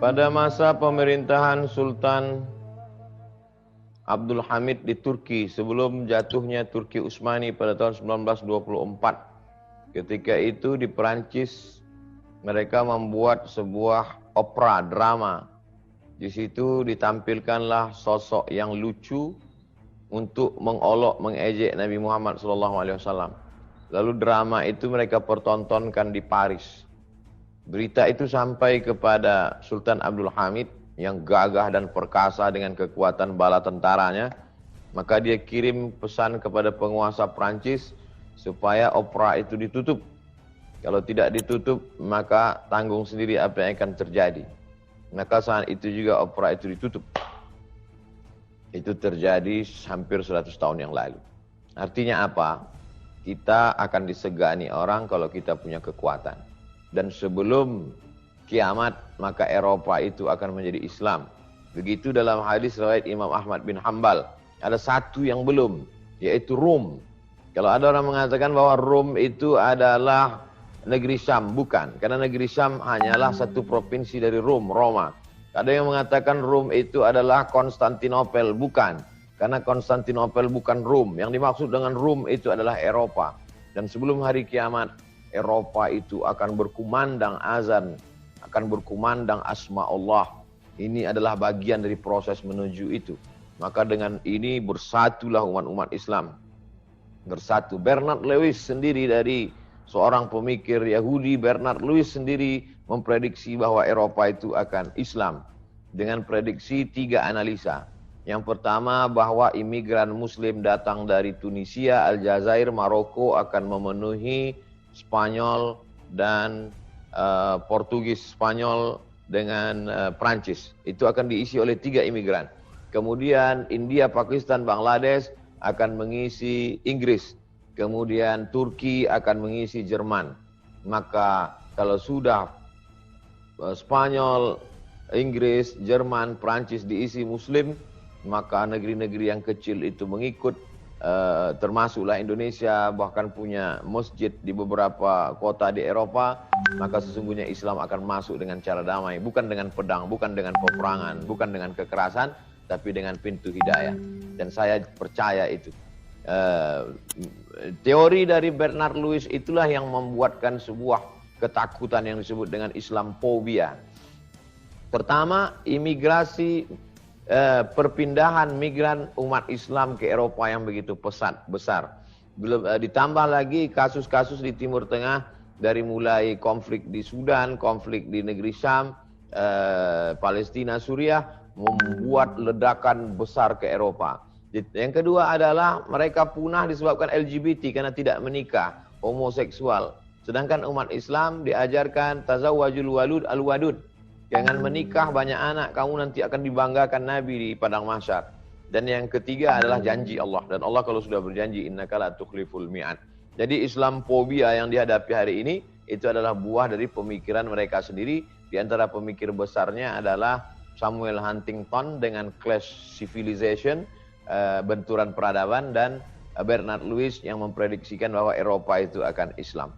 Pada masa pemerintahan Sultan Abdul Hamid di Turki sebelum jatuhnya Turki Utsmani pada tahun 1924. Ketika itu di Perancis mereka membuat sebuah opera drama. Di situ ditampilkanlah sosok yang lucu untuk mengolok, mengejek Nabi Muhammad SAW. Lalu drama itu mereka pertontonkan di Paris. Berita itu sampai kepada Sultan Abdul Hamid yang gagah dan perkasa dengan kekuatan bala tentaranya. Maka dia kirim pesan kepada penguasa Prancis supaya opera itu ditutup. Kalau tidak ditutup, maka tanggung sendiri apa yang akan terjadi. Maka saat itu juga opera itu ditutup. Itu terjadi hampir 100 tahun yang lalu. Artinya apa? Kita akan disegani orang kalau kita punya kekuatan. Dan sebelum kiamat, maka Eropa itu akan menjadi Islam. Begitu dalam hadis riwayat Imam Ahmad bin Hanbal. Ada satu yang belum, yaitu Rom. Kalau ada orang mengatakan bahwa Rom itu adalah negeri Syam, bukan. Karena negeri Syam hanyalah satu provinsi dari Rom, Roma. Ada yang mengatakan Rom itu adalah Konstantinopel, bukan. Karena Konstantinopel bukan Rom. Yang dimaksud dengan Rom itu adalah Eropa. Dan sebelum hari kiamat, Eropa itu akan berkumandang azan, akan berkumandang asma Allah. Ini adalah bagian dari proses menuju itu. Maka dengan ini bersatulah umat-umat Islam. Bersatu. Bernard Lewis sendiri dari seorang pemikir Yahudi, Bernard Lewis sendiri memprediksi bahwa Eropa itu akan Islam. Dengan prediksi 3 analisa. Yang pertama bahwa imigran Muslim datang dari Tunisia, Aljazair, Maroko akan memenuhi Spanyol dan Portugis, Spanyol dengan Prancis. Itu akan diisi oleh 3 imigran. Kemudian India, Pakistan, Bangladesh akan mengisi Inggris. Kemudian Turki akan mengisi Jerman. Maka kalau sudah Spanyol, Inggris, Jerman, Prancis diisi Muslim, maka negeri-negeri yang kecil itu mengikut. Termasuklah Indonesia, bahkan punya masjid di beberapa kota di Eropa, maka sesungguhnya Islam akan masuk dengan cara damai, bukan dengan pedang, bukan dengan peperangan, bukan dengan kekerasan, tapi dengan pintu hidayah. Dan saya percaya itu. Teori dari Bernard Lewis itulah yang membuatkan sebuah ketakutan yang disebut dengan Islamophobia. Pertama, imigrasi, perpindahan migran umat Islam ke Eropa yang begitu besar. Belum ditambah lagi kasus-kasus di Timur Tengah, dari mulai konflik di Sudan, konflik di negeri Syam, Palestina, Suriah, membuat ledakan besar ke Eropa. Yang kedua adalah mereka punah disebabkan LGBT karena tidak menikah, homoseksual. Sedangkan umat Islam diajarkan tazawwajul walud al-wadud. Jangan menikah banyak anak, kamu nanti akan dibanggakan Nabi di padang mahsyar. Dan yang ketiga adalah janji Allah. Dan Allah kalau sudah berjanji, innaka la tukhliful mi'ad. Jadi Islamophobia yang dihadapi hari ini, itu adalah buah dari pemikiran mereka sendiri. Di antara pemikir besarnya adalah Samuel Huntington dengan Clash Civilization, benturan peradaban, dan Bernard Lewis yang memprediksikan bahwa Eropa itu akan Islam.